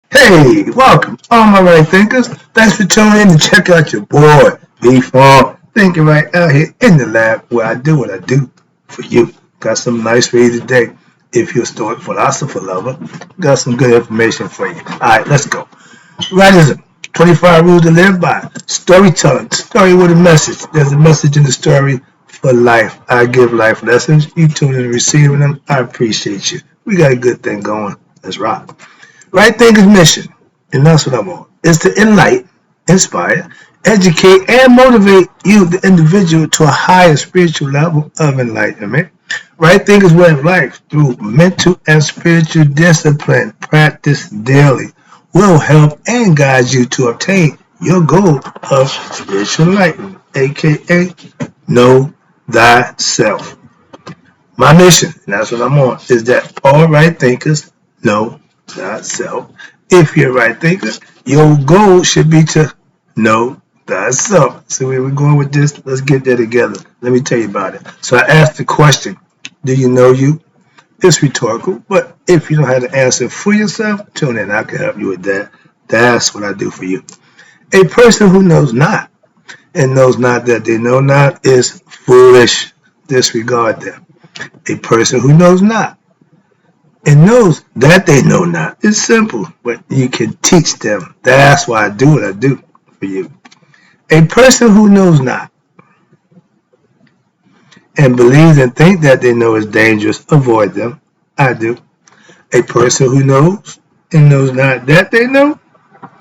Hey, welcome, all my right thinkers. Thanks for tuning in to check out your boy, B-Farm, thinking right out here in the lab where I do what I do for you. Got some nice for you today. If you're a Stoic philosopher lover, got some good information for you. All right, let's go. Writism, 25 rules to live by. Storytelling, story with a message. There's a message in the story for life. I give life lessons. You tune in and receiving them. I appreciate you. We got a good thing going. Let's rock. Right Thinker's mission, and that's what I'm on, is to enlighten, inspire, educate, and motivate you, the individual, to a higher spiritual level of enlightenment. Right Thinker's way of life, through mental and spiritual discipline, practice daily, will help and guide you to obtain your goal of spiritual enlightenment, aka know thyself. My mission, and that's what I'm on, is that all right thinkers know thyself. If you're a right thinker, your goal should be to know thyself. So where we're going with this, let's get there together. Let me tell you about it. So I asked the question, do you know you? It's rhetorical, but if you don't have the answer for yourself, tune in. I can help you with that. That's what I do for you. A person who knows not and knows not that they know not is foolish. Disregard them. A person who knows not and knows that they know not is simple, but you can teach them. That's why I do what I do for you. A person who knows not and believes and thinks that they know is dangerous, avoid them. I do. A person who knows and knows not that they know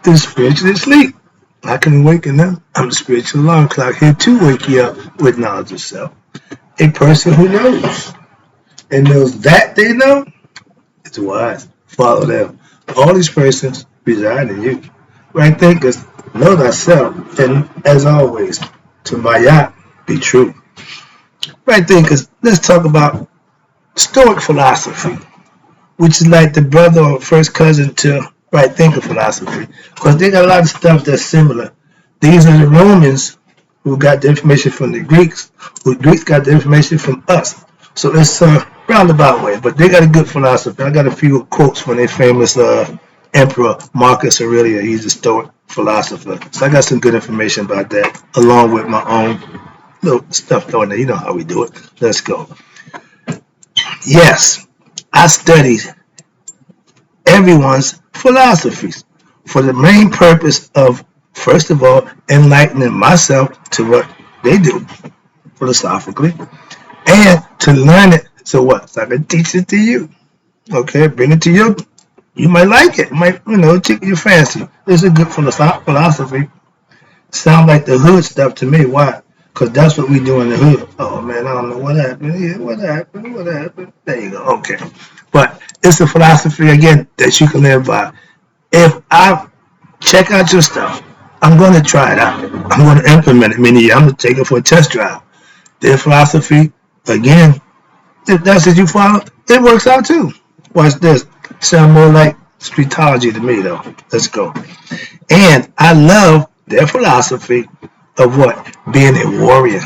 is spiritually asleep. I can awaken them. I'm the spiritual alarm clock here to wake you up with knowledge of self. A person who knows and knows that they know is wise. Follow them. All these persons reside in you. Right thinkers, know thyself, and as always, to my yacht, be true. Right thinkers, let's talk about Stoic philosophy, which is like the brother or first cousin to right thinker philosophy, because they got a lot of stuff that's similar. These are the Romans who got the information from the Greeks, who Greeks got the information from us. So it's a roundabout way, but they got a good philosophy. I got a few quotes from their famous emperor Marcus Aurelius. He's a Stoic philosopher. So I got some good information about that, along with my own little stuff going there. You know how we do it. Let's go. Yes, I studied everyone's philosophies for the main purpose of, first of all, enlightening myself to what they do philosophically, and to learn it. So what? So I can teach it to you. Okay, bring it to you. You might like it. Might tickle your fancy. It's a good philosophy. Sound like the hood stuff to me. Why? Because that's what we do in the hood. Oh man, I don't know what happened here. What happened? What happened? There you go. Okay, but it's a philosophy again that you can live by. If I check out your stuff, I'm going to try it out. I'm going to implement it. Meaning, I'm going to take it for a test drive. Their philosophy, again, if that's what you follow, it works out too. Watch this. Sound more like streetology to me, though. Let's go. And I love their philosophy of what? Being a warrior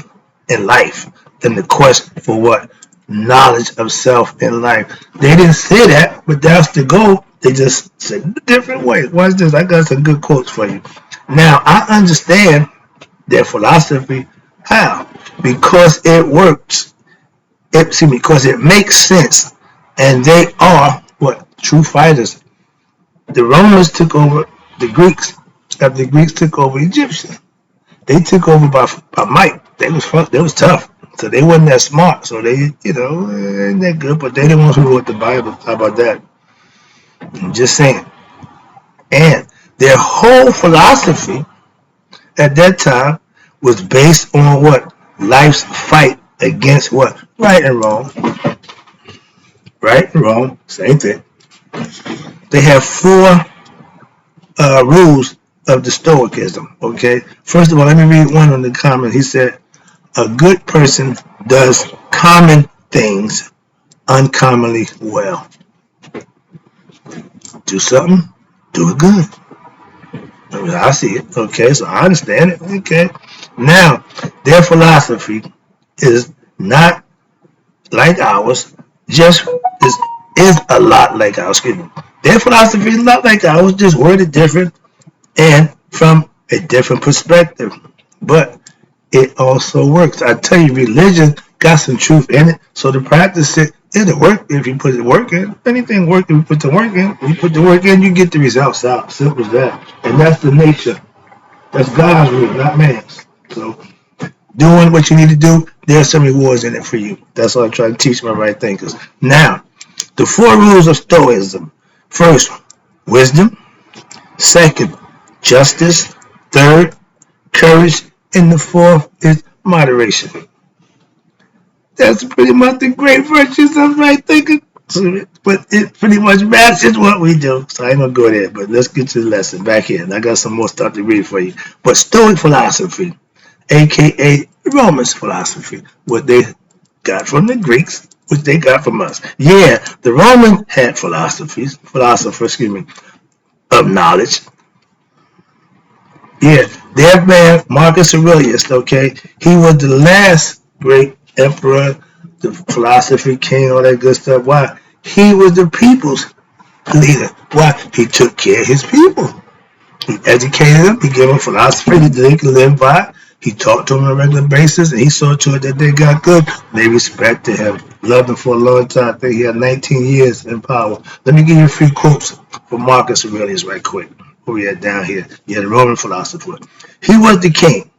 in life than the quest for what? Knowledge of self in life. They didn't say that, but that's the goal. They just said it a different way. Watch this. I got some good quotes for you. Now, I understand their philosophy. How? Because it works. Because it makes sense. And they are what? True fighters. The Romans took over the Greeks after the Greeks took over Egyptians. They took over by might. They was tough. So they wasn't that smart. So they, ain't that good. But they the ones who wrote the Bible. How about that? I'm just saying. And their whole philosophy at that time was based on what? Life's fight against what? Right and wrong. Right and wrong. Same thing. They have four rules of the Stoicism. Okay. First of all, let me read one on the comment. He said, a good person does common things uncommonly well. Do something, do it good. I see it. Okay, so I understand it. Okay. Now, their philosophy is not like ours, just is a lot like ours, excuse me. Their philosophy is not like ours, just worded different and from a different perspective. But it also works. I tell you, religion got some truth in it. So to practice it, it'll work if you put the work in. Anything work if you put the work in. When you put the work in, you get the results out. Simple as that. And that's the nature. That's God's rule, not man's. So doing what you need to do, there's some rewards in it for you. That's what I'm trying to teach my right thinkers. Now, the 4 rules of Stoicism. First, wisdom. Second, justice. Third, courage. And the 4th is moderation. That's pretty much the great virtues of right thinking. But it pretty much matches what we do. So I ain't gonna go there, but let's get to the lesson back here. And I got some more stuff to read for you. But Stoic philosophy, aka Romans philosophy, what they got from the Greeks, which they got from us. Yeah, the Romans had philosophers, of knowledge. Yeah, their man Marcus Aurelius, okay, he was the last great emperor, the philosophy king, all that good stuff. Why? He was the people's leader. Why? He took care of his people. He educated them. He gave them philosophy that they could live by. He talked to them on a regular basis, and he saw to it that they got good. They respected him, loved him for a long time. I think he had 19 years in power. Let me give you a few quotes from Marcus Aurelius right quick. Who we had down here? Yeah, the Roman philosopher. He was the king,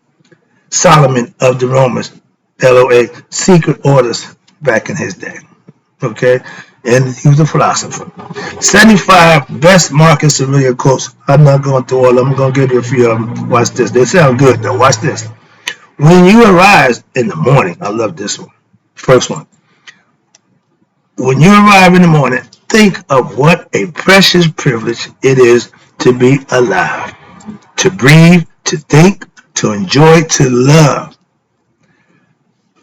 Solomon of the Romans, LOA, secret orders back in his day. Okay? And he was a philosopher. 75 best Marcus Aurelius quotes. I'm not going through all of them. I'm going to give you a few of them. Watch this. They sound good, though. Watch this. When you arise in the morning, I love this one. First one. When you arrive in the morning, think of what a precious privilege it is to be alive, to breathe, to think, to enjoy, to love.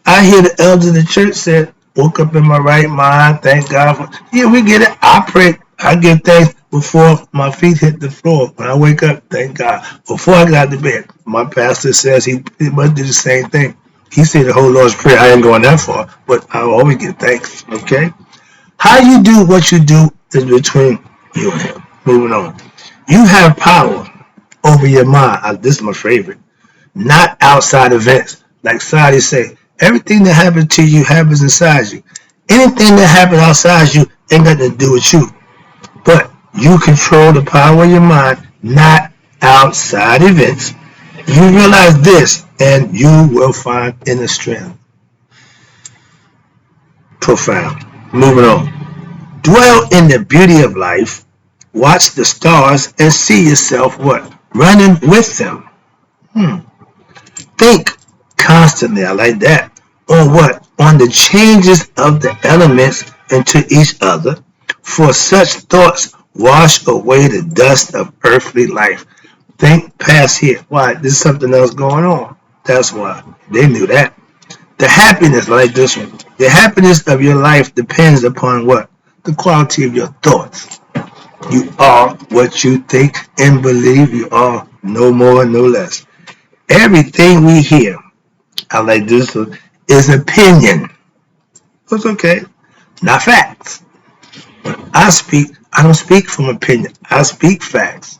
I hear the elders of the church said, woke up in my right mind, thank God for, yeah, we get it. I pray, I give thanks before my feet hit the floor. When I wake up, thank God. Before I got to bed, my pastor says he must do the same thing. He said the whole Lord's Prayer. I ain't going that far, but I always give thanks, okay? How you do what you do is between you and him. Moving on. You have power over your mind. This is my favorite. Not outside events. Like Sadi say, everything that happens to you happens inside you. Anything that happens outside you ain't got to do with you. But you control the power of your mind, not outside events. You realize this, and you will find inner strength. Profound. Moving on. Dwell in the beauty of life. Watch the stars and see yourself what? Running with them. Think constantly, I like that, on what? On the changes of the elements into each other. For such thoughts wash away the dust of earthly life. Think past here. Why? There's something else going on. That's why. They knew that. The happiness, like this one. The happiness of your life depends upon what? The quality of your thoughts. You are what you think and believe you are, no more, no less. Everything we hear, I like this one, is opinion. It's okay. Not facts. When I don't speak from opinion. I speak facts.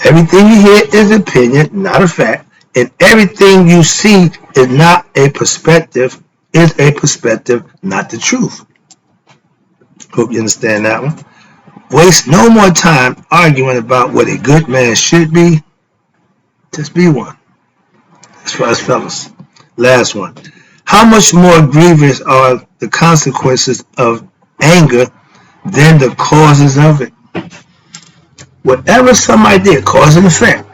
Everything you hear is opinion, not a fact. And everything you see is not a perspective, not the truth. Hope you understand that one. Waste no more time arguing about what a good man should be. Just be one. As far as fellas. Last one. How much more grievous are the consequences of anger than the causes of it? Whatever somebody did, cause and effect.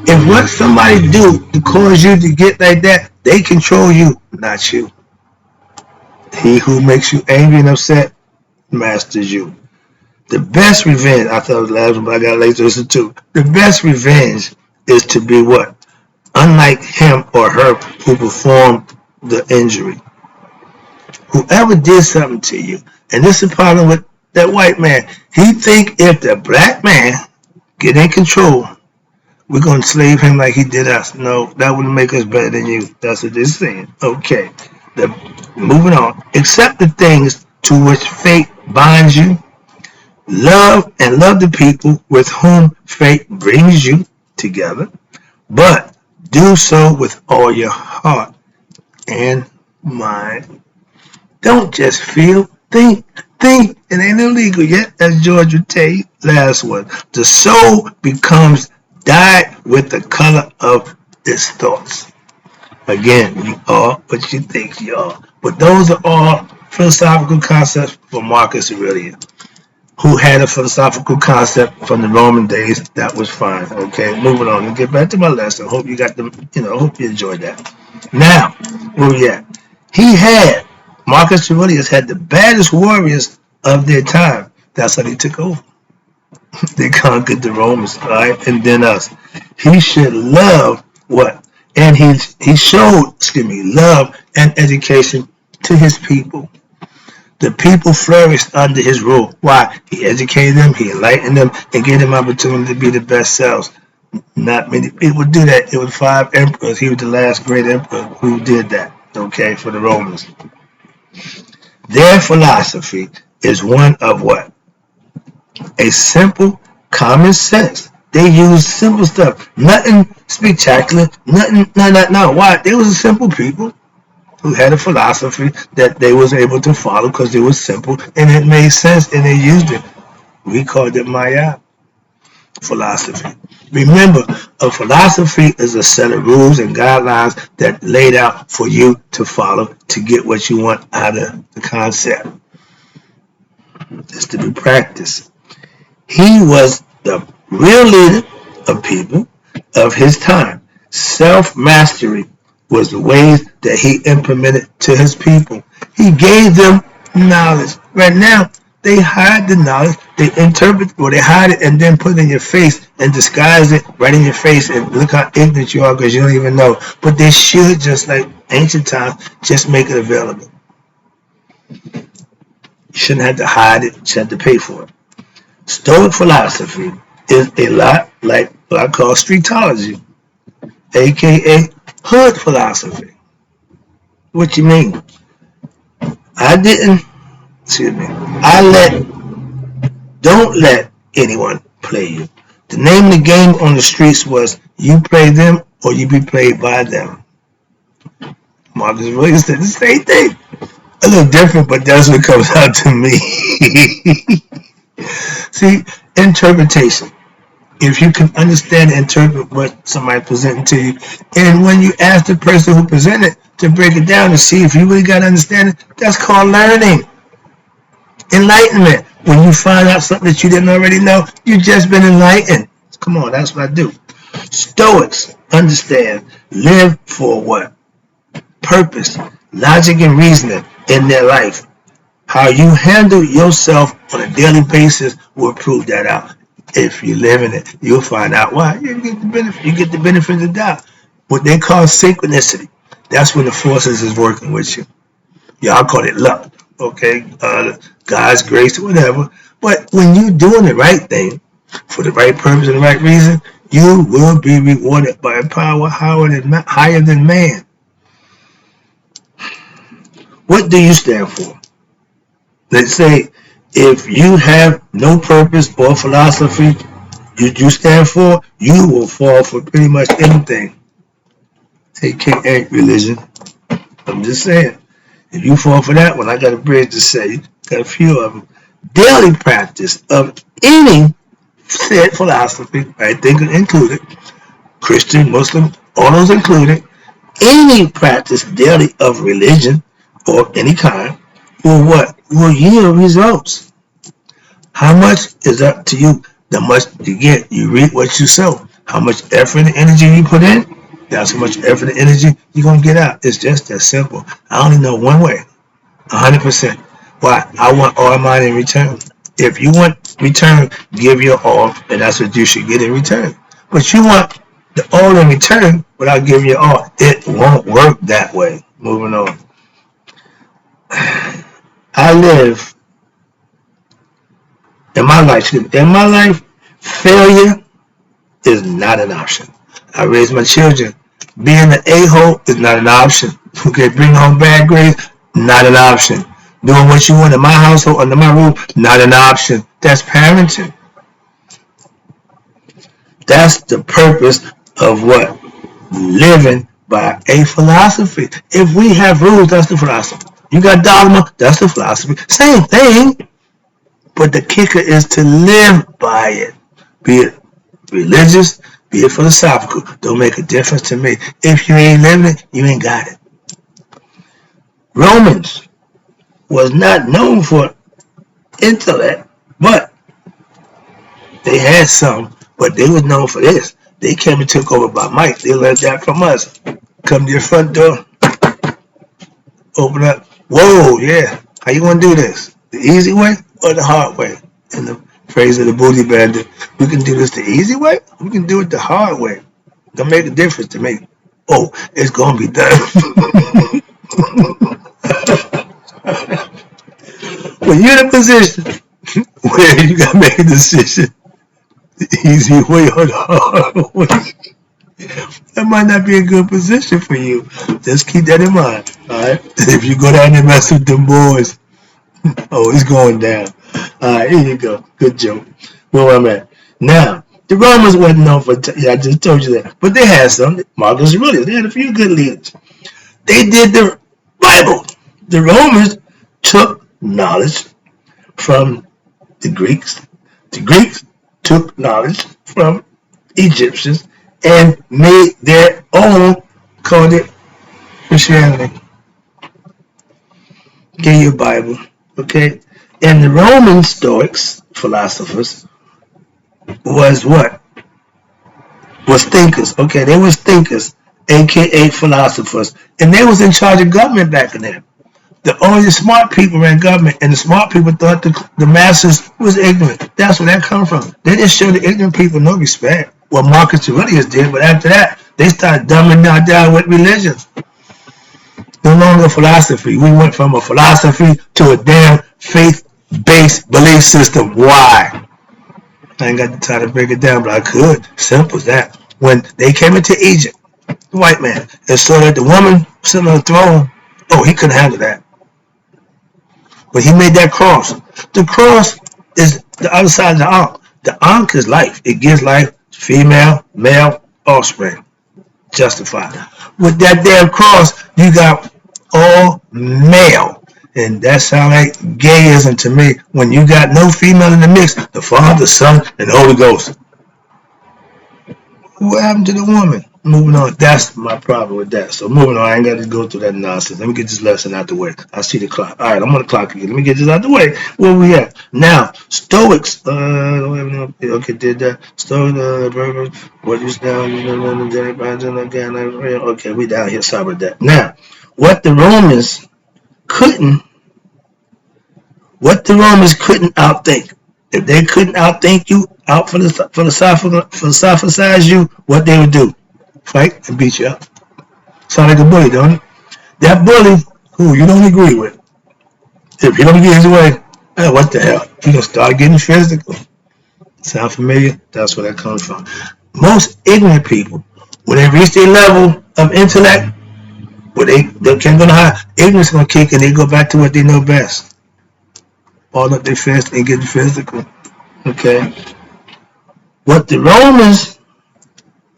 If what somebody do to cause you to get like that, they control you, not you. He who makes you angry and upset masters you. The best revenge, I thought it was the last one, but I got later listen too. The best revenge is to be what? Unlike him or her who performed the injury. Whoever did something to you, and this is the problem with that white man. He think if the black man get in control, we're going to slave him like he did us. No, that wouldn't make us better than you. That's what they're saying. Okay. Moving on. Accept the things to which fate binds you. Love and love the people with whom fate brings you together, but do so with all your heart and mind. Don't just feel, think, think. It ain't illegal yet. That's George Tate. Last one. The soul becomes dyed with the color of its thoughts. Again, you are what you think you are. But those are all philosophical concepts from Marcus Aurelius, who had a philosophical concept from the Roman days. That was fine. Okay, moving on and get back to my lesson. Hope you got them. Hope you enjoyed that. Now, where we at? Marcus Aurelius had the baddest warriors of their time. That's how they took over. They conquered the Romans, all right, and then us. He should love what? And he showed, love and education to his people. The people flourished under his rule. Why? He educated them, he enlightened them, and gave them opportunity to be the best selves. Not many people do that. It was 5 emperors. He was the last great emperor who did that, okay, for the Romans. Their philosophy is one of what? A simple common sense. They use simple stuff. Nothing spectacular. Nothing, no. Why? They was simple people who had a philosophy that they was able to follow because it was simple and it made sense and they used it. We called it Maya philosophy. Remember, a philosophy is a set of rules and guidelines that laid out for you to follow to get what you want out of the concept. It's to be practiced. He was the real leader of people of his time. Self-mastery was the ways that he implemented to his people. He gave them knowledge. Right now, they hide the knowledge, they interpret, or they hide it and then put it in your face and disguise it right in your face and look how ignorant you are because you don't even know. But they should, just like ancient times, just make it available. You shouldn't have to hide it, you should have to pay for it. Stoic philosophy is a lot like what I call streetology, aka hood philosophy. What you mean? Don't let anyone play you. The name of the game on the streets was you play them or you be played by them. Marcus Aurelius said the same thing. A little different, but that's what comes out to me. See, interpretation. If you can understand and interpret what somebody presenting to you, and when you ask the person who presented to break it down to see if you really got to understand it, that's called learning. Enlightenment. When you find out something that you didn't already know, you've just been enlightened. Come on, that's what I do. Stoics understand, live for what? Purpose, logic, and reasoning in their life. How you handle yourself on a daily basis will prove that out. If you live in it, you'll find out why. You get the benefit of the doubt. What they call synchronicity. That's when the forces is working with you. Y'all call it luck, okay? God's grace or whatever. But when you're doing the right thing for the right purpose and the right reason, you will be rewarded by a power higher than man. What do you stand for? Let's say if you have no purpose or philosophy you stand for, you will fall for pretty much anything, aka religion. I'm just saying. If you fall for that one, I got a bridge to say. Got a few of them. Daily practice of any said philosophy, I think included, Christian, Muslim, all those included, any practice daily of religion or any kind will what? Will yield results. How much is up to you? The much you get, you reap what you sow. How much effort and energy you put in, that's how much effort and energy you're going to get out. It's just that simple. I only know one way, 100%. Why? I want all mine in return. If you want return, give your all, and that's what you should get in return. But you want the all in return without giving your all. It won't work that way. Moving on. I live in my life, failure is not an option. I raise my children. Being an a-hole is not an option. Okay, bring home bad grades, not an option. Doing what you want in my household, under my roof, not an option. That's parenting. That's the purpose of what? Living by a philosophy. If we have rules, that's the philosophy. You got dogma, that's the philosophy. Same thing. But the kicker is to live by it. Be it religious, be it philosophical. Don't make a difference to me. If you ain't living it, you ain't got it. Romans was not known for intellect, but they had some, but they was known for this. They came and took over by might. They learned that from us. Come to your front door, open up. Whoa, yeah. How you gonna do this? The easy way or the hard way? In the phrase of the booty bandit, we can do this the easy way. We can do it the hard way. Don't make a difference to me. Oh, it's gonna be done. When you're in a position where you gotta make a decision, the easy way or the hard way, that might not be a good position for you. Just keep that in mind. Alright? If you go down and mess with them boys, oh, it's going down. Alright, here you go. Good joke. Where I'm at. Now, the Romans wasn't known for, I just told you that. But they had some. Marcus Aurelius, they had a few good leaders. They did the Bible. The Romans took knowledge from the Greeks. The Greeks took knowledge from Egyptians and made their own, called it Christianity. Get your Bible, okay? And the Roman Stoics, philosophers, was what? Was thinkers, okay? They was thinkers, aka philosophers, and they was in charge of government back then. Only the smart people ran government, and the smart people thought the masses was ignorant. That's where that comes from. They didn't show the ignorant people no respect. Well, Marcus Aurelius did, but after that, they started dumbing down with religion. No longer philosophy. We went from a philosophy to a damn faith-based belief system. Why? I ain't got the time to break it down, but I could. Simple as that. When they came into Egypt, the white man, and saw that the woman sitting on the throne, oh, he couldn't handle that. But he made that cross. The cross is the other side of the ankh. The ankh is life. It gives life, female, male, offspring. Justified. With that damn cross, you got all male. And that sounds like gayism to me. When you got no female in the mix, the Father, Son, and the Holy Ghost. What happened to the woman? Moving on. That's my problem with that. So moving on. I ain't got to go through that nonsense. Let me get this lesson out the way. I see the clock. All right, I'm on the clock again. Let me get this out the way. Where we at? Now, Stoics. Okay, did that. Stoic. What is down? Okay, we down here. Sorry about that. Now, what the Romans couldn't outthink. If they couldn't outthink you, out philosophize you, what they would do? Fight and beat you up. Sound like a bully, don't it? That bully who you don't agree with, if you don't get his way, what the hell? You're going to start getting physical. Sound familiar? That's where that comes from. Most ignorant people, when they reach their level of intellect, where they can't go to high, ignorance is going to kick and they go back to what they know best. All up their fist and get physical. Okay? What the Romans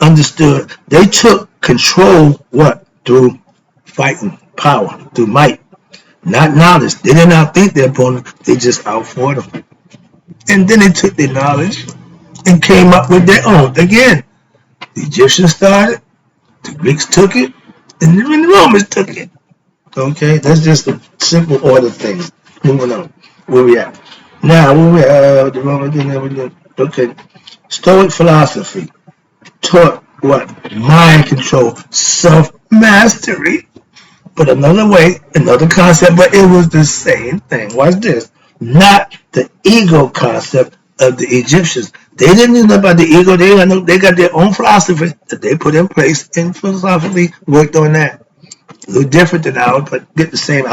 understood, they took control, what? Through fighting, power, through might. Not knowledge. They didn't outthink their opponent, they just outfought them. And then they took their knowledge and came up with their own. Again, the Egyptians started, the Greeks took it, and then the Romans took it. Okay? That's just a simple order thing. Moving on. Where we at? Now, where we at? The Romans didn't. Okay. Stoic philosophy taught what? Mind control, self-mastery. But another way, another concept, but it was the same thing. Watch this. Not the ego concept of the Egyptians. They didn't know about the ego. They got their own philosophy that they put in place and philosophically worked on that. A little different than ours, but get the same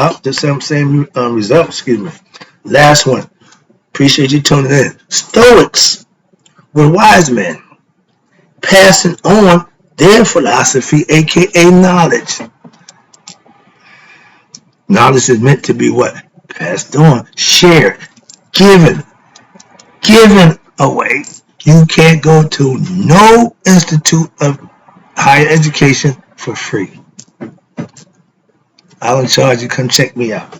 result. Excuse me. Last one. Appreciate you tuning in. Stoics were wise men, passing on their philosophy, aka knowledge. Knowledge is meant to be what? passed on, shared, given away. You can't go to no institute of higher education for free. I don't charge you. Come check me out.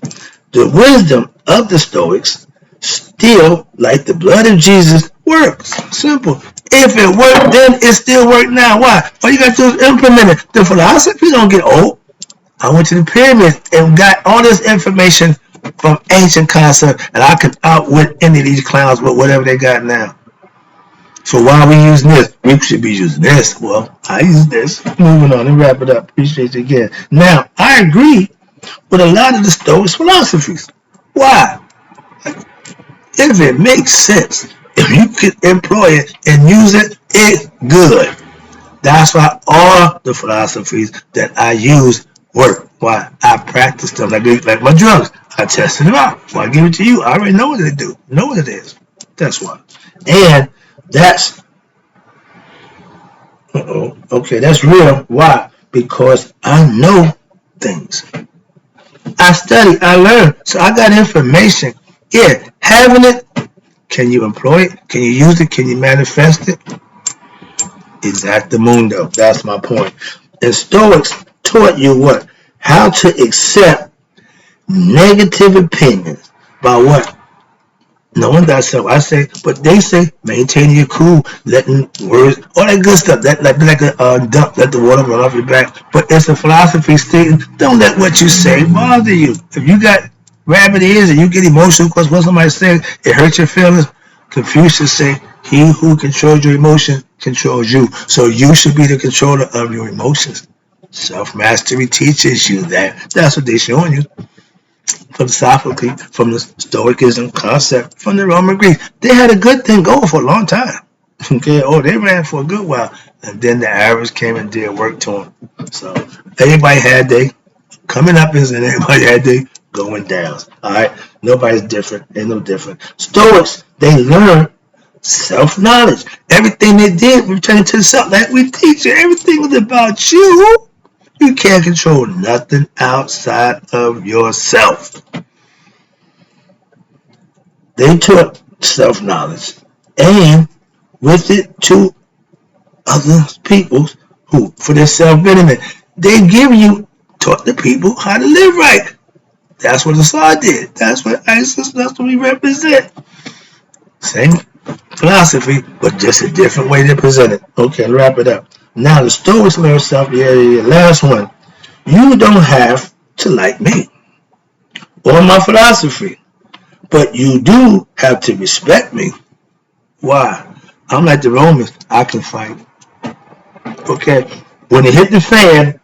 The wisdom of the Stoics still, like the blood of Jesus, works. Simple. If it worked then, it still works now. Why? All you got to do is implement it. The philosophy don't get old. I went to the pyramids and got all this information from ancient concepts, and I can outwit any of these clowns with whatever they got now. So why are we using this? We should be using this. Well, I use this. Moving on and wrap it up. Appreciate you again. Now, I agree with a lot of the Stoic philosophies. Why? If it makes sense, if you can employ it and use it, it's good. That's why all the philosophies that I use work. Why? I practice them like my drugs. I tested them out. Why I give it to you? I already know what they do. Know what it is. That's why. And that's okay, that's real. Why? Because I know things. I study, I learn. So I got information. Yeah, having it, can you employ it? Can you use it? Can you manifest it? Exactamundo. That's my point. And Stoics taught you what? How to accept negative opinions by what? Knowing thyself. I say, but they say maintaining your cool, letting words, all that good stuff. That like a dump, let the water run off your back. But it's a philosophy stating, don't let what you say bother you. If you got rabbit ears and you get emotional because what somebody says, it hurts your feelings. Confucius say, he who controls your emotion controls you. So you should be the controller of your emotions. Self-mastery teaches you that. That's what they're showing you. Philosophically, from the Stoicism concept, from the Roman Greeks. They had a good thing going for a long time. Okay, they ran for a good while. And then the Arabs came and did work to them. So everybody had their coming up and everybody had their going down. Alright, nobody's different. Ain't no different. Stoics, they learned self-knowledge. Everything they did returning to the self. Like we teach you, everything was about you. You can't control nothing outside of yourself. They taught self-knowledge and with it to other people who, for their self-betterment, they taught the people how to live right. That's what Alot did. That's what ISIS, that's what we represent. Same philosophy, but just a different way to present it. Okay, wrap it up. Now the Stoics learn something. Yeah. Last one. You don't have to like me or my philosophy, but you do have to respect me. Why? I'm like the Romans. I can fight. Okay. When it hit the fan,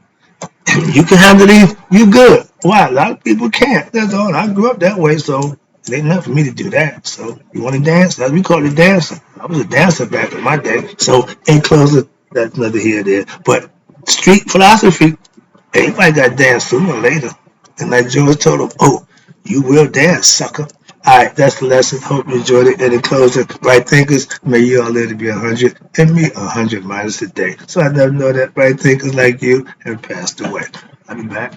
you can handle these. You good. Why? A lot of people can't. That's all. I grew up that way, so it ain't nothing for me to do that. So you want to dance? We call it dancing. I was a dancer back in my day. So in closer. That's another here there. But street philosophy, everybody got to dance sooner or later. And like George told him, you will dance, sucker. Alright, that's the lesson. Hope you enjoyed it. And in closing, right thinkers, may you all live to be 100 and me 100 minus a day. So I never know that right thinkers like you have passed away. I'll be back.